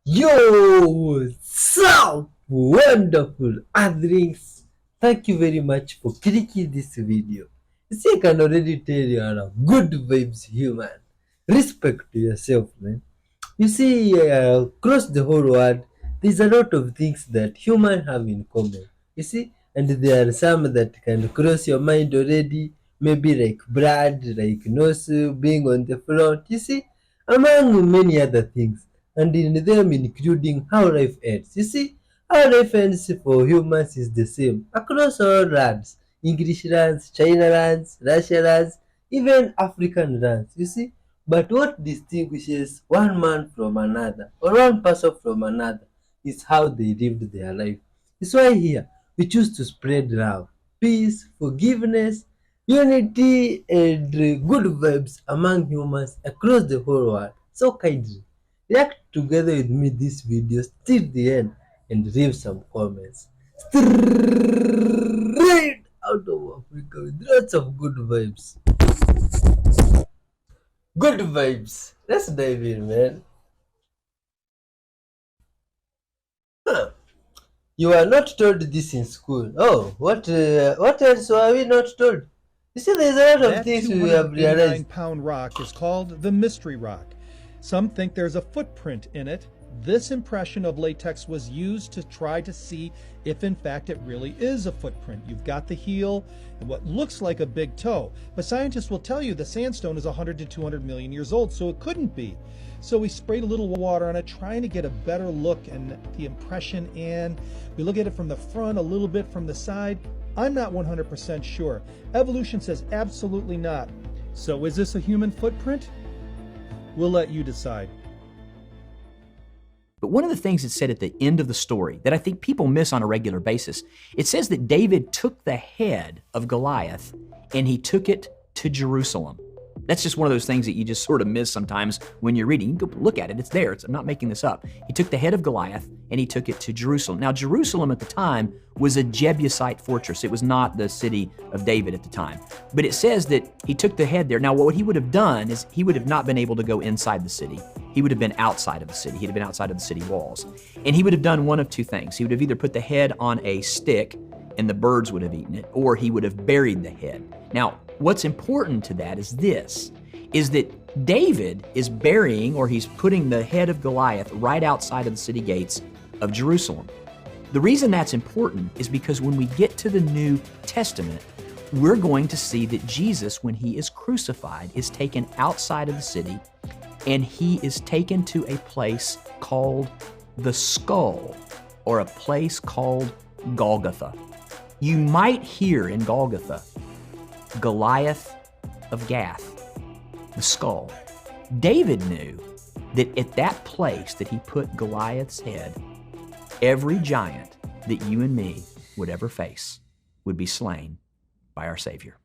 Yo, so wonderful Earthlings. Thank you very much for clicking this video. You see, I can already tell you are a good vibes human. Respect to yourself, man. You see, across the whole world, there's a lot of things that humans have in common. You see, and there are some that can cross your mind already, maybe like blood, like nose being on the front. You see, among many other things, and in them including how life ends. You see, how life ends for humans is the same across all lands, English lands, China lands, Russia lands, even African lands. You see, but what distinguishes one man from another or one person from another is how they lived their life. It's why here we choose to spread love, peace, forgiveness, unity, and good vibes among humans across the whole world. So kindly react together with me this video till the end and leave some comments. Straight out of Africa with lots of good vibes. Good vibes. Let's dive in, man. Huh. You are not told this in school. Oh, what else were we not told? You see, there's a lot of things we have realized. 289-pound rock is called the Mystery Rock. Some think there's a footprint in it. This impression of latex was used to try to see if in fact it really is a footprint. You've got the heel and what looks like a big toe, but scientists will tell you the sandstone is 100 to 200 million years old, so it couldn't be. So we sprayed a little water on it, trying to get a better look and the impression, and we look at it from the front, a little bit from the side. I'm not 100% sure. Evolution says absolutely not. So is this a human footprint? We'll let you decide. But one of the things it said at the end of the story that I think people miss on a regular basis, it says that David took the head of Goliath and he took it to Jerusalem. That's just one of those things that you just sort of miss sometimes when you're reading. You can go look at it, it's there, I'm not making this up. He took the head of Goliath and he took it to Jerusalem. Now, Jerusalem at the time was a Jebusite fortress. It was not the city of David at the time. But it says that he took the head there. Now, what he would have done is he would have not been able to go inside the city. He would have been outside of the city. He'd have been outside of the city walls. And he would have done one of two things. He would have either put the head on a stick and the birds would have eaten it, or he would have buried the head. Now, what's important to that is this, is that David is burying, or he's putting the head of Goliath right outside of the city gates of Jerusalem. The reason that's important is because when we get to the New Testament, we're going to see that Jesus, when he is crucified, is taken outside of the city and he is taken to a place called the Skull, or a place called Golgotha. You might hear in Golgotha, Goliath of Gath, the skull. David knew that at that place that he put Goliath's head, every giant that you and me would ever face would be slain by our Savior.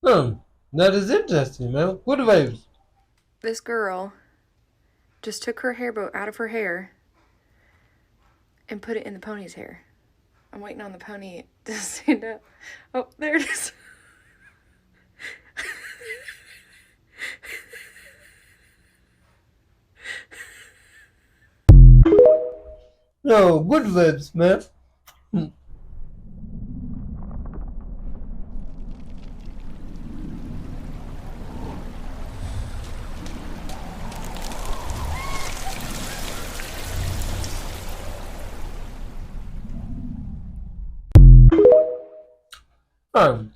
That is interesting, man. Good vibes. This girl just took her hair bow out of her hair and put it in the pony's hair. I'm waiting on the pony to stand up. Oh, there it is. No, good vibes, man.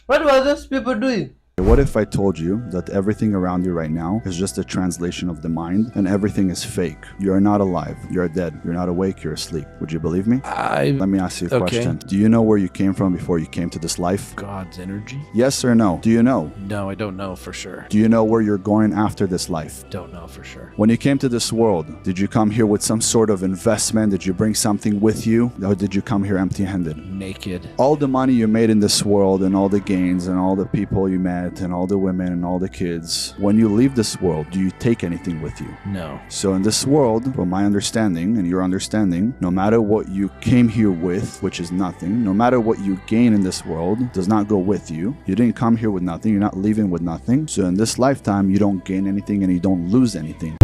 What were those people doing? What if I told you that everything around you right now is just a translation of the mind and everything is fake? You're not alive. You're dead. You're not awake. You're asleep. Would you believe me? Let me ask you a question. Do you know where you came from before you came to this life? God's energy? Yes or no? Do you know? No, I don't know for sure. Do you know where you're going after this life? Don't know for sure. When you came to this world, did you come here with some sort of investment? Did you bring something with you? Or did you come here empty-handed? Naked. All the money you made in this world and all the gains and all the people you met and all the women and all the kids, when you leave this world, do you take anything with you? No. So in this world, from my understanding and your understanding, no matter what you came here with, which is nothing, no matter what you gain in this world, does not go with you. You didn't come here with nothing. You're not leaving with nothing. So in this lifetime, you don't gain anything and you don't lose anything.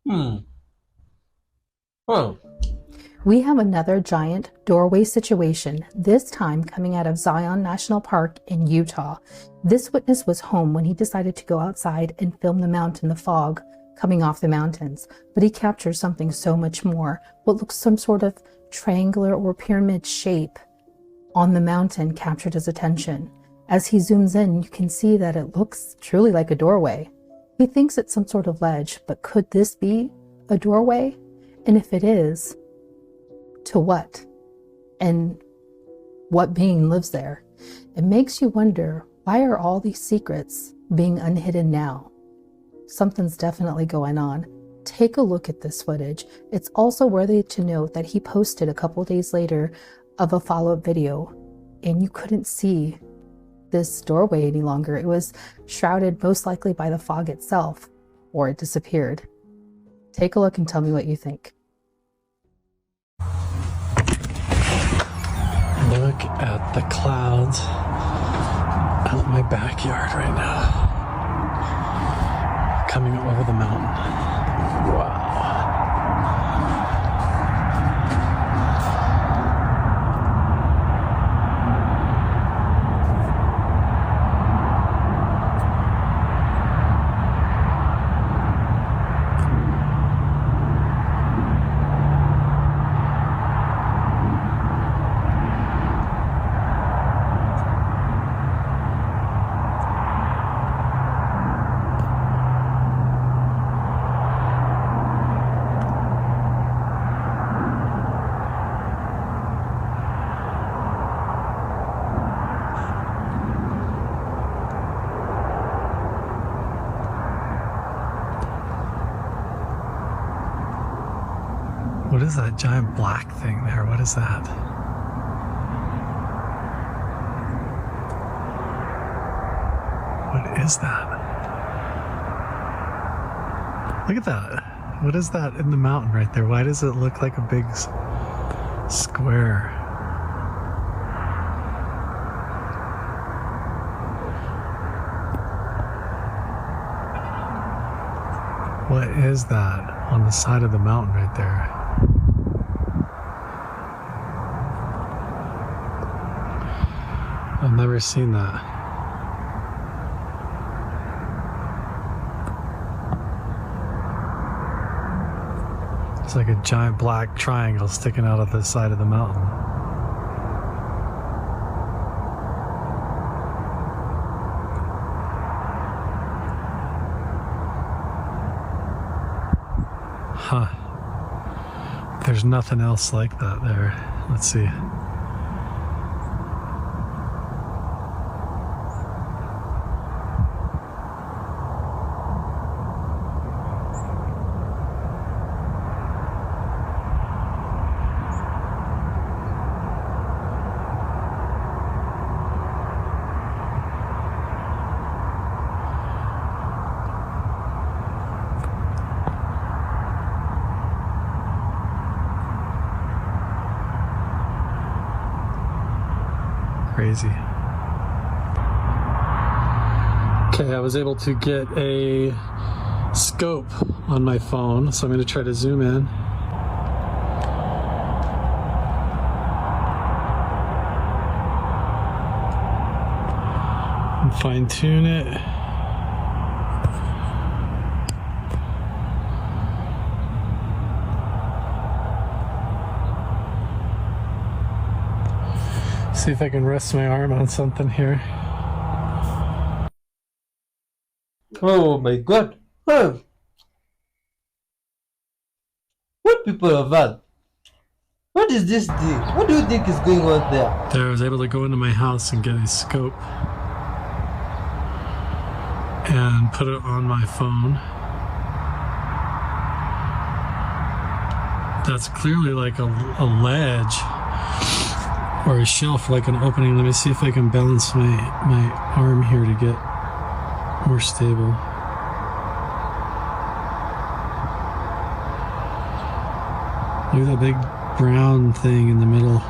Hmm. Oh. We have another giant doorway situation, this time coming out of Zion National Park in Utah. This witness was home when he decided to go outside and film the mountain, the fog coming off the mountains. But he captures something so much more, what looks some sort of triangular or pyramid shape on the mountain captured his attention. As he zooms in, you can see that it looks truly like a doorway. He thinks it's some sort of ledge, but could this be a doorway? And if it is, to what? And what being lives there? It makes you wonder, why are all these secrets being unhidden now? Something's definitely going on. Take a look at this footage. It's also worthy to note that he posted a couple days later of a follow-up video, and you couldn't see this doorway any longer. It was shrouded most likely by the fog itself, or it disappeared. Take a look and tell me what you think. Look at the clouds out in my backyard right now. Coming over the mountain. Wow. What is that giant black thing there? What is that? What is that? Look at that. What is that in the mountain right there? Why does it look like a big square? What is that on the side of the mountain right there? I've never seen that. It's like a giant black triangle sticking out of the side of the mountain. Huh. There's nothing else like that there. Let's see. Crazy. Okay, I was able to get a scope on my phone, so I'm going to try to zoom in. And fine tune it. See if I can rest my arm on something here. Oh my god. Huh. What people are that? What is this thing? What do you think is going on there? There, I was able to go into my house and get a scope and put it on my phone. That's clearly like a ledge or a shelf, like an opening. Let me see if I can balance my arm here to get more stable. Look at that big brown thing in the middle.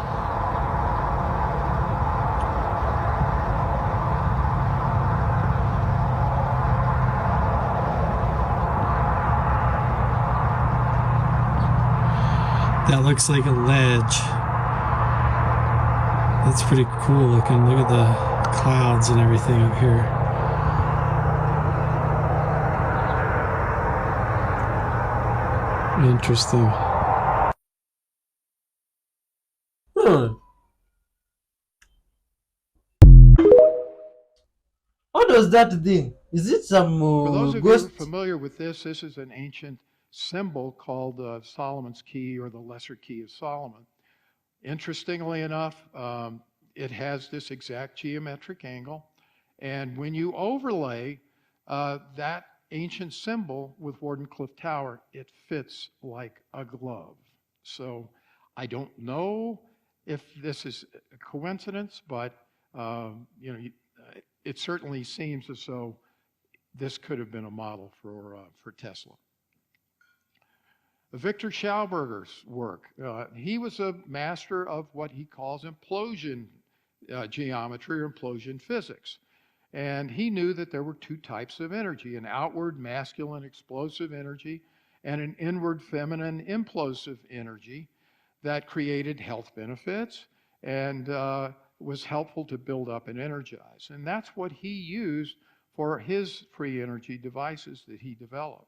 that looks like a ledge. That's pretty cool looking. Look at the clouds and everything up here. Interesting. What was that thing? Is it some For those of you ghost? familiar with this is an ancient symbol called Solomon's Key, or the Lesser Key of Solomon. Interestingly enough, it has this exact geometric angle. And when you overlay that ancient symbol with Wardenclyffe Tower, it fits like a glove. So I don't know if this is a coincidence, but it certainly seems as though this could have been a model for Tesla. Victor Schauberger's work. He was a master of what he calls implosion geometry or implosion physics. And he knew that there were two types of energy, an outward masculine explosive energy and an inward feminine implosive energy that created health benefits and was helpful to build up and energize. And that's what he used for his free energy devices that he developed.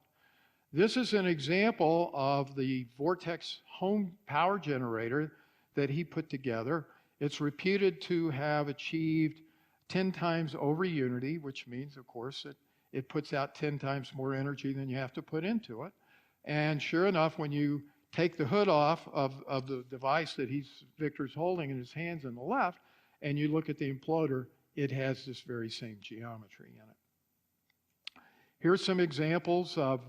This is an example of the Vortex home power generator that he put together. It's reputed to have achieved 10 times over unity, which means, of course, that it puts out 10 times more energy than you have to put into it. And sure enough, when you take the hood off of the device that Victor's holding in his hands on the left, and you look at the imploder, it has this very same geometry in it. Here's some examples of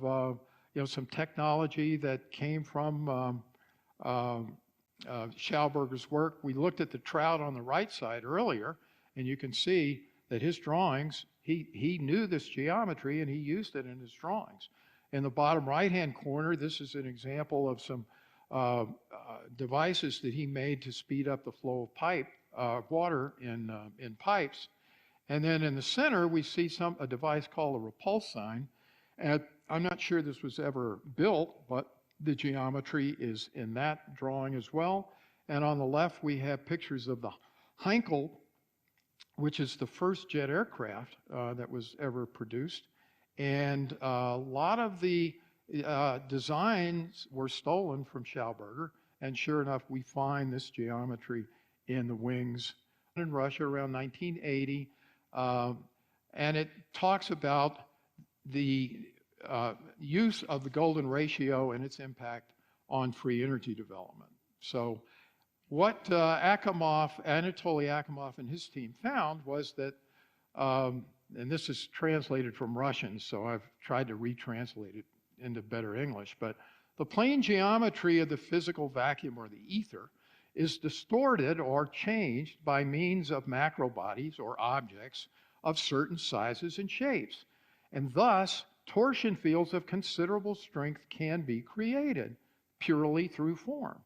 some technology that came from Schauberger's work. We looked at the trout on the right side earlier, and you can see that his drawings, he knew this geometry and he used it in his drawings. In the bottom right-hand corner, this is an example of some devices that he made to speed up the flow of water in pipes. And then in the center, we see a device called a repulse sign. And I'm not sure this was ever built, but the geometry is in that drawing as well. And on the left, we have pictures of the Heinkel, which is the first jet aircraft that was ever produced. And a lot of the designs were stolen from Schauberger. And sure enough, we find this geometry in the wings in Russia around 1980. And it talks about the use of the golden ratio and its impact on free energy development. So what Anatoly Akimov and his team found was that, and this is translated from Russian, so I've tried to retranslate it into better English, but the plane geometry of the physical vacuum or the ether is distorted or changed by means of macro bodies or objects of certain sizes and shapes. And thus, torsion fields of considerable strength can be created purely through form.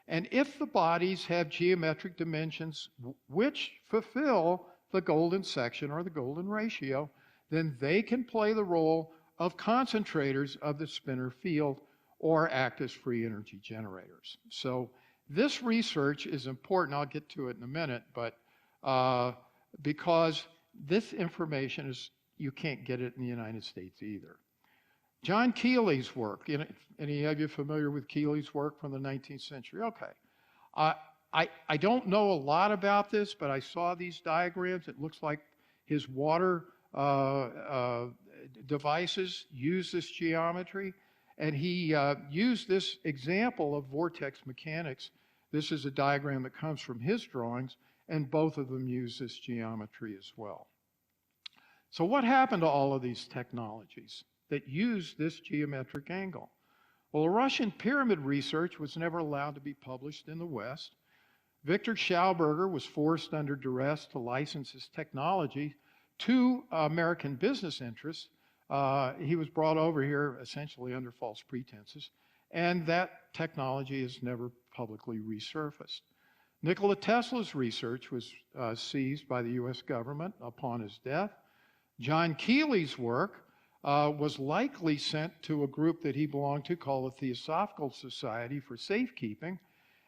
And if the bodies have geometric dimensions which fulfill the golden section or the golden ratio, then they can play the role of concentrators of the spinor field or act as free energy generators. So this research is important. I'll get to it in a minute, but because this information you can't get it in the United States either. John Keely's work, any of you familiar with Keely's work from the 19th century? Okay. I don't know a lot about this, but I saw these diagrams. It looks like his water devices use this geometry, and he used this example of vortex mechanics. This is a diagram that comes from his drawings, and both of them use this geometry as well. So what happened to all of these technologies that use this geometric angle? Well, the Russian pyramid research was never allowed to be published in the West. Victor Schauberger was forced under duress to license his technology to American business interests. He was brought over here essentially under false pretenses, and that technology has never publicly resurfaced. Nikola Tesla's research was seized by the US government upon his death. John Keely's work was likely sent to a group that he belonged to called the Theosophical Society for Safekeeping.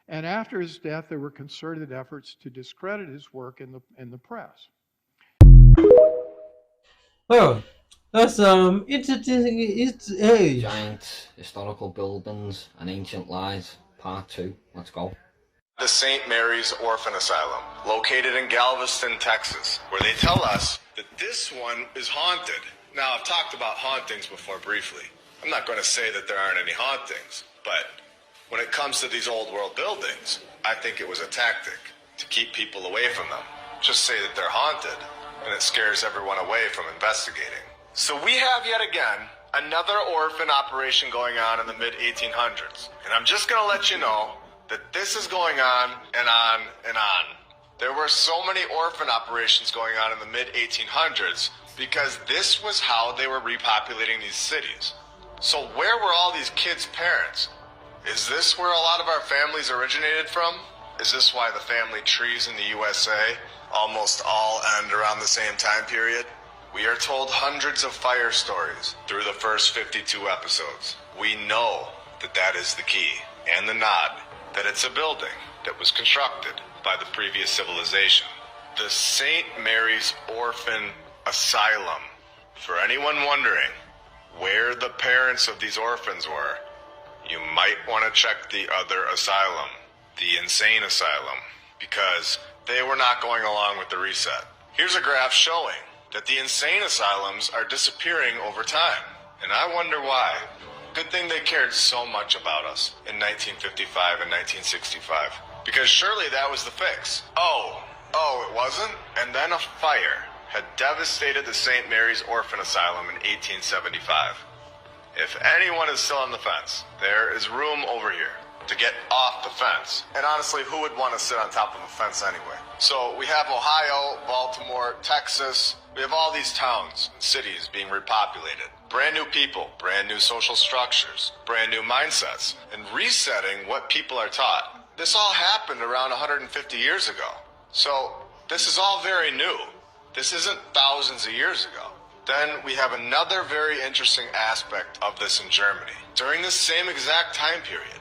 And after his death, there were concerted efforts to discredit his work in the press. Oh, that's interesting. It's hey. Giant historical buildings and ancient lies, part 2. Let's go. The St. Mary's Orphan Asylum, located in Galveston, Texas, where they tell us that this one is haunted. Now, I've talked about hauntings before briefly. I'm not going to say that there aren't any hauntings, but when it comes to these old world buildings, I think it was a tactic to keep people away from them. Just say that they're haunted, and it scares everyone away from investigating. So we have yet again another orphan operation going on in the mid-1800s. And I'm just going to let you know that this is going on and on and on. There were so many orphan operations going on in the mid-1800s because this was how they were repopulating these cities. So where were all these kids' parents? Is this where a lot of our families originated from? Is this why the family trees in the USA almost all end around the same time period? We are told hundreds of fire stories through the first 52 episodes. We know that that is the key, and the nod, that it's a building that was constructed by the previous civilization. The St. Mary's Orphan Asylum. For anyone wondering where the parents of these orphans were, you might want to check the other asylum, the insane asylum, because they were not going along with the reset. Here's a graph showing that the insane asylums are disappearing over time, and I wonder why. Good thing they cared so much about us in 1955 and 1965, because surely that was the fix. Oh, it wasn't? And then a fire had devastated the St. Mary's Orphan Asylum in 1875. If anyone is still on the fence, there is room over here to get off the fence. And honestly, who would want to sit on top of a fence anyway? So we have Ohio, Baltimore, Texas. We have all these towns and cities being repopulated. Brand new people, brand new social structures, brand new mindsets, and resetting what people are taught. This all happened around 150 years ago. So this is all very new. This isn't thousands of years ago. Then we have another very interesting aspect of this in Germany. During this same exact time period,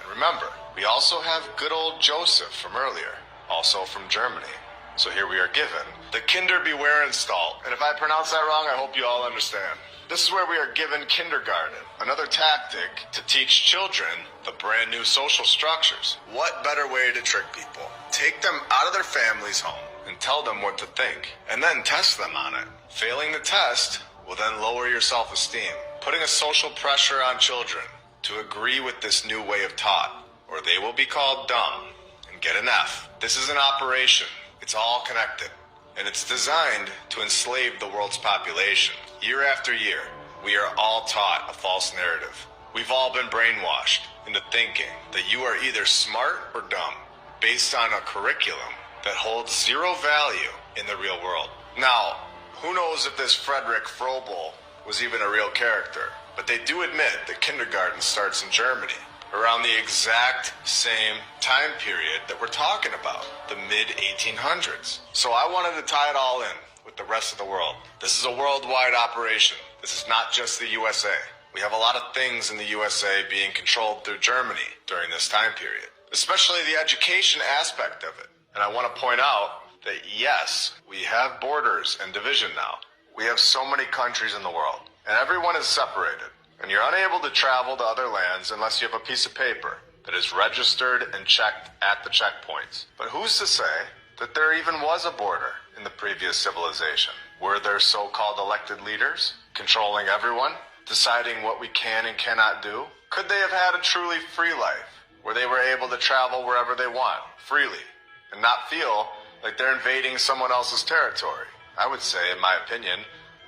and remember, we also have good old Joseph from earlier, also from Germany. So here we are given the Kinder Bewahrenstalt. And if I pronounce that wrong, I hope you all understand. This is where we are given kindergarten, another tactic to teach children the brand new social structures. What better way to trick people? Take them out of their family's home and tell them what to think, and then test them on it. Failing the test will then lower your self-esteem, putting a social pressure on children to agree with this new way of thought, or they will be called dumb and get an F. This is an operation. It's all connected, and it's designed to enslave the world's population. Year after year, we are all taught a false narrative. We've all been brainwashed into thinking that you are either smart or dumb, based on a curriculum that holds zero value in the real world. Now, who knows if this Frederick Froebel was even a real character, but they do admit that kindergarten starts in Germany, around the exact same time period that we're talking about, the mid-1800s. So I wanted to tie it all in with the rest of the world. This is a worldwide operation. This is not just the USA. We have a lot of things in the USA being controlled through Germany during this time period, especially the education aspect of it. And I want to point out that yes, we have borders and division now. We have so many countries in the world, and everyone is separated. And you're unable to travel to other lands unless you have a piece of paper that is registered and checked at the checkpoints. But who's to say that there even was a border in the previous civilization? Were there so-called elected leaders controlling everyone, deciding what we can and cannot do? Could they have had a truly free life, where they were able to travel wherever they want, freely, and not feel like they're invading someone else's territory? I would say, in my opinion,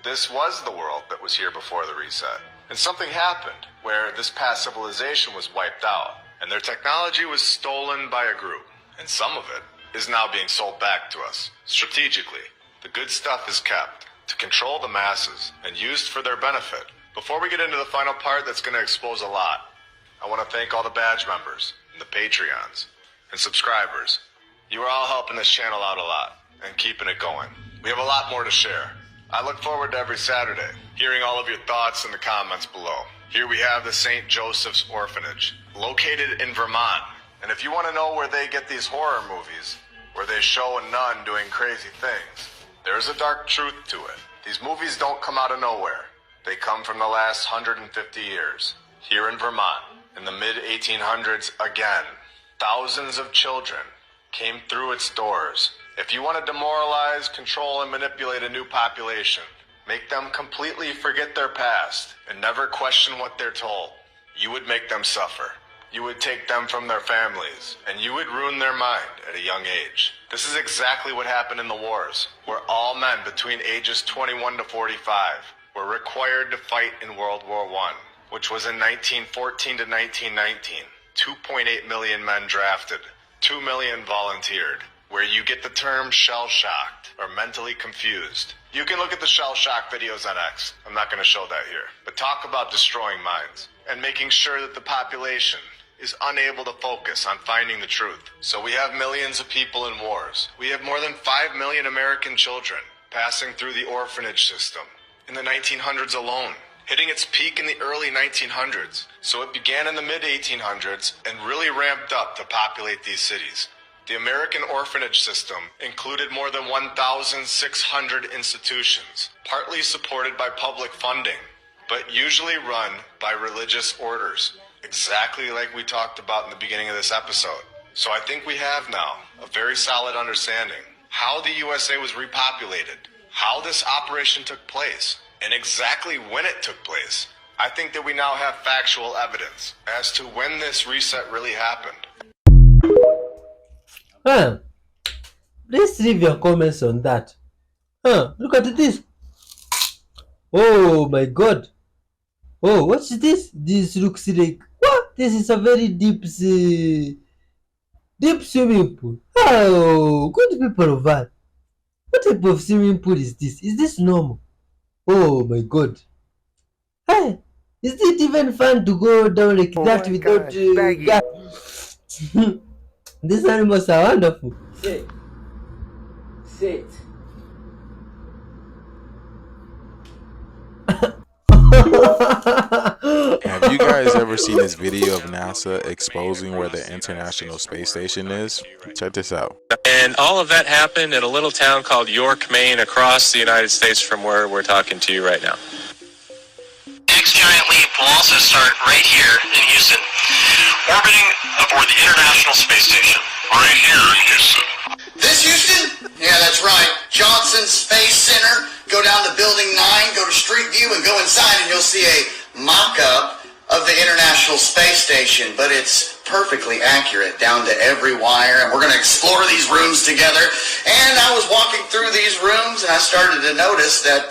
this was the world that was here before the reset. And something happened where this past civilization was wiped out, and their technology was stolen by a group, and some of it is now being sold back to us. Strategically, the good stuff is kept to control the masses and used for their benefit. Before we get into the final part that's going to expose a lot, I want to thank all the badge members and the Patreons and subscribers. You are all helping this channel out a lot and keeping it going. We have a lot more to share. I look forward to every Saturday, hearing all of your thoughts in the comments below. Here we have the St. Joseph's Orphanage, located in Vermont. And if you want to know where they get these horror movies, where they show a nun doing crazy things, there's a dark truth to it. These movies don't come out of nowhere. They come from the last 150 years. Here in Vermont, in the mid-1800s again, thousands of children came through its doors. If you want to demoralize, control, and manipulate a new population, make them completely forget their past and never question what they're told, you would make them suffer. You would take them from their families, and you would ruin their mind at a young age. This is exactly what happened in the wars, where all men between ages 21 to 45 were required to fight in World War I, which was in 1914 to 1919. 2.8 million men drafted, 2 million volunteered, where you get the term shell-shocked or mentally confused. You can look at the shell-shock videos on X. I'm not going to show that here. But talk about destroying minds and making sure that the population is unable to focus on finding the truth. So we have millions of people in wars. We have more than 5 million American children passing through the orphanage system in the 1900s alone, hitting its peak in the early 1900s. So it began in the mid-1800s and really ramped up to populate these cities. The American orphanage system included more than 1,600 institutions, partly supported by public funding, but usually run by religious orders, exactly like we talked about in the beginning of this episode. So I think we have now a very solid understanding how the USA was repopulated, how this operation took place, and exactly when it took place. I think that we now have factual evidence as to when this reset really happened. Please leave your comments on that. Look at this. Oh my god. Oh, what's this? This looks like, what? This is a very deep swimming pool. Oh, good people of that. What type of swimming pool is this? Is this normal? Oh my god. Hey, is it even fun to go down like that without These animals are wonderful. Sit. Sit. Have you guys ever seen this video of NASA exposing where the International Space Station is? Check this out. And all of that happened in a little town called York, Maine, across the United States from where we're talking to you right now. Next giant leap will also start right here in Houston, orbiting aboard the International Space Station. Right here in Houston. This Houston? Yeah, that's right. Johnson Space Center. Go down to Building 9, go to Street View, and go inside, and you'll see a mock-up of the International Space Station. But it's perfectly accurate down to every wire, and we're going to explore these rooms together. And I was walking through these rooms, and I started to notice that,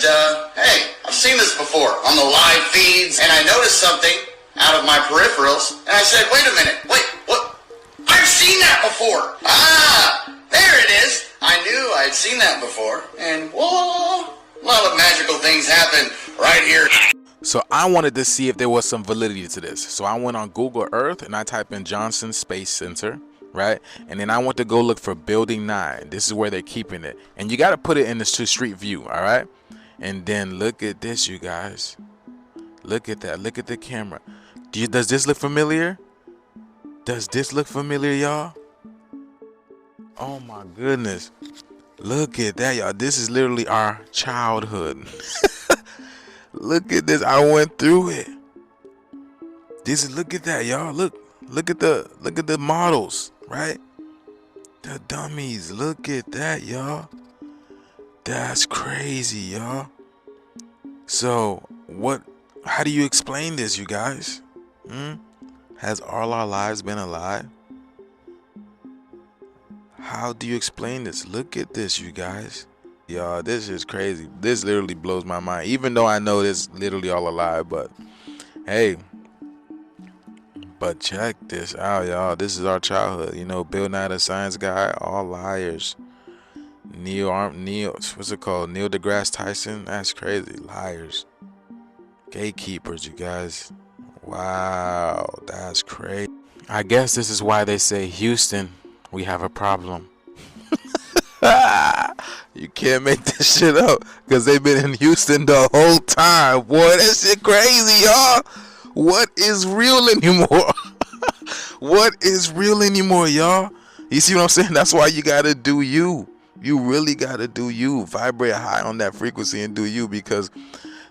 hey, I've seen this before on the live feeds, and I noticed something out of my peripherals, and I said, wait a minute, wait, what? I've seen that before! Ah, there it is! I knew I'd seen that before, and whoa, a lot of magical things happen right here. So I wanted to see if there was some validity to this. So I went on Google Earth and I typed in Johnson Space Center, right? And then I went to go look for Building 9. This is where they're keeping it. And you got to put it in the street view, all right? And then look at this, you guys. Look at that. Look at the camera. Does this look familiar? Does this look familiar, y'all? Oh my goodness. Look at that, y'all. This is literally our childhood. Look at this. I went through it. Look at that, y'all. Look at the models, right? The dummies. Look at that, y'all. That's crazy, y'all. So how do you explain this, you guys? Has all our lives been a lie? How do you explain this? Look at this, you guys. Y'all, this is crazy. This literally blows my mind. Even though I know this literally all a lie, but hey. But check this out, y'all. This is our childhood. You know, Bill Nye the Science Guy, all liars. Neil, what's it called? Neil deGrasse Tyson. That's crazy. Liars. Gatekeepers, you guys. Wow, that's crazy. I guess this is why they say, Houston, we have a problem. You can't make this shit up because they've been in Houston the whole time. Boy, that shit crazy, y'all. What is real anymore? What is real anymore, y'all? You see what I'm saying? That's why you gotta do you. You really gotta do you. Vibrate high on that frequency and do you, because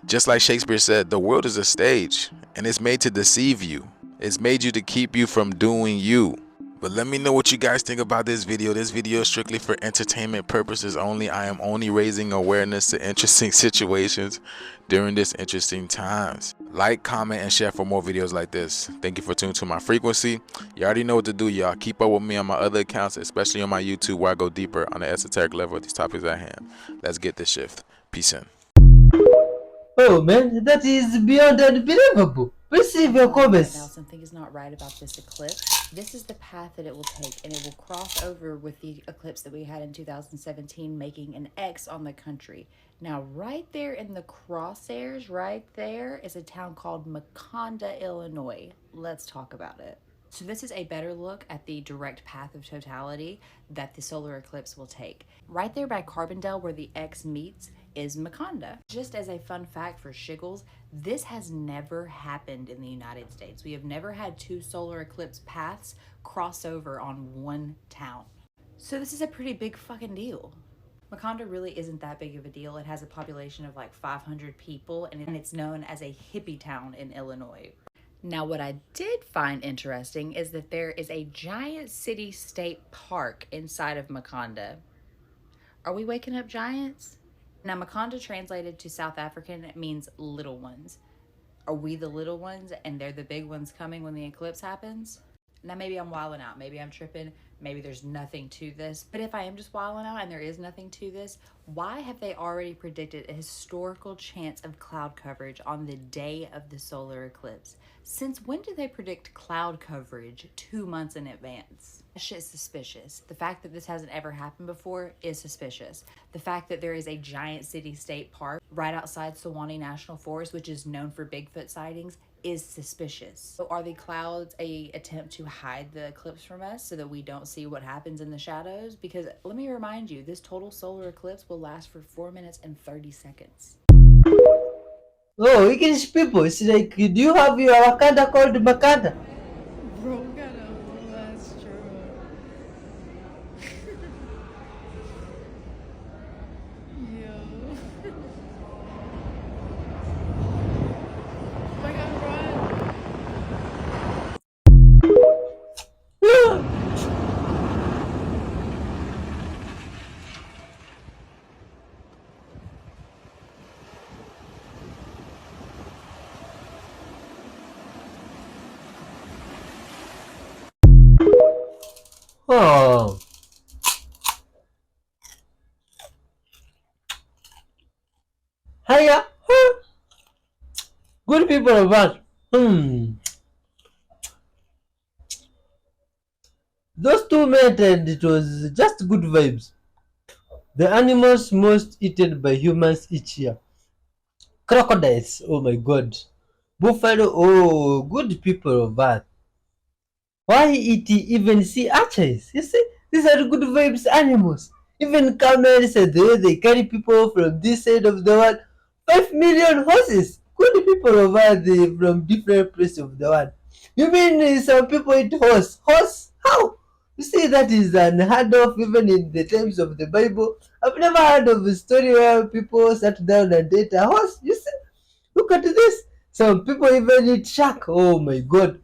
just like Shakespeare said, the world is a stage and it's made to deceive you. It's made you to keep you from doing you. But let me know what you guys think about this video. This video is strictly for entertainment purposes only. I am only raising awareness to interesting situations during this interesting times. Like, comment, and share for more videos like this. Thank you for tuning to my frequency. You already know what to do, y'all. Keep up with me on my other accounts, especially on my YouTube, where I go deeper on the esoteric level of these topics at hand. Let's get this shift. Peace in. Oh man, that is beyond unbelievable. Please leave your comments. Now something is not right about this eclipse. This is the path that it will take, and it will cross over with the eclipse that we had in 2017, making an X on the country. Now right there in the crosshairs, right there is a town called Maconda, Illinois. Let's talk about it. So this is a better look at the direct path of totality that the solar eclipse will take. Right there by Carbondale, where the X meets, is Maconda. Just as a fun fact for Shiggles, this has never happened in the United States. We have never had two solar eclipse paths cross over on one town. So this is a pretty big fucking deal. Maconda really isn't that big of a deal. It has a population of like 500 people, and it's known as a hippie town in Illinois. Now, what I did find interesting is that there is a giant city-state park inside of Maconda. Are we waking up giants? Now, Maconda translated to South African, it means little ones. Are we the little ones and they're the big ones coming when the eclipse happens? Now, maybe I'm wilding out. Maybe I'm tripping. Maybe there's nothing to this. But if I am just wilding out and there is nothing to this, why have they already predicted a historical chance of cloud coverage on the day of the solar eclipse? Since when do they predict cloud coverage 2 months in advance? That shit's suspicious. The fact that this hasn't ever happened before is suspicious. The fact that there is a giant city-state park right outside Sewanee National Forest, which is known for Bigfoot sightings, is suspicious. So are the clouds a attempt to hide the eclipse from us so that we don't see what happens in the shadows? Because let me remind you, this total solar eclipse will last for 4 minutes and 30 seconds. Oh, English people, it's like, do you have your Wakanda called Makanda? Bro, that's true. Yo. Oh my god, run! Oh. Hiya. Good people of us. Those two met and it was just good vibes. The animals most eaten by humans each year. Crocodiles, oh my god. Buffalo, oh, good people of Earth. Why eat even sea urchins? You see, these are good vibes animals. Even camels and the way they carry people from this side of the world. 5 million horses. Good people of Earth from different places of the world. You mean some people eat horse? Horse? How? You see, that is unheard of even in the times of the Bible. I've never heard of a story where people sat down and ate a horse. You see, look at this. Some people even eat shark. Oh my god.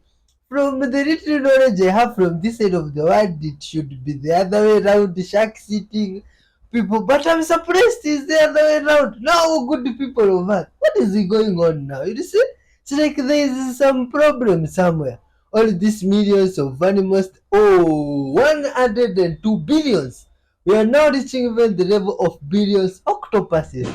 From the little knowledge I have from this side of the world, it should be the other way around, the shark eating people. But I'm surprised it's the other way around. Now, good people of Earth, what is going on now? You see, it's like there is some problem somewhere. All these millions of animals, 102 billions. We are now reaching even the level of billions octopuses.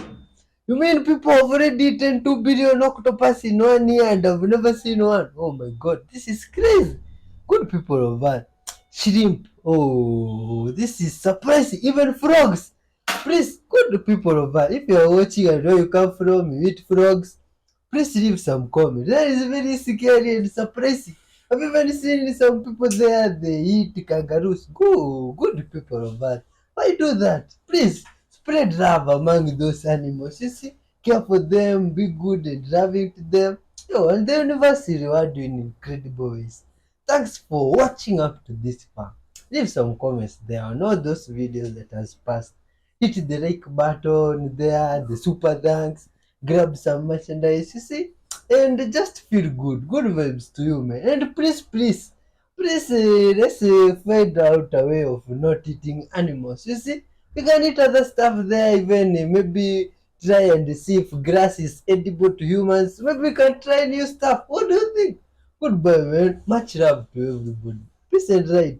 You mean people have already eaten 2 billion octopus in 1 year and I've never seen one? Oh my god, this is crazy. Good people of Earth. Shrimp. Oh, this is surprising. Even frogs. Please, good people of Earth, if you are watching and where you come from, you eat frogs, please leave some comment. That is very scary and surprising. I've even seen some people there, they eat kangaroos. Good people of Earth. Why do that? Please, Spread love among those animals. You see, care for them, be good and loving to them. Yo, and the universe will reward you in incredible ways. Thanks for watching up to this far. Leave some comments there on all those videos that has passed. Hit the like button there, the super thanks, grab some merchandise, you see, and just feel good. Good vibes to you, man. And please, let's find out a way of not eating animals. You see, we can eat other stuff there, even maybe try and see if grass is edible to humans. Maybe we can try new stuff. What do you think? Goodbye, man. Much love to everybody. Peace and right.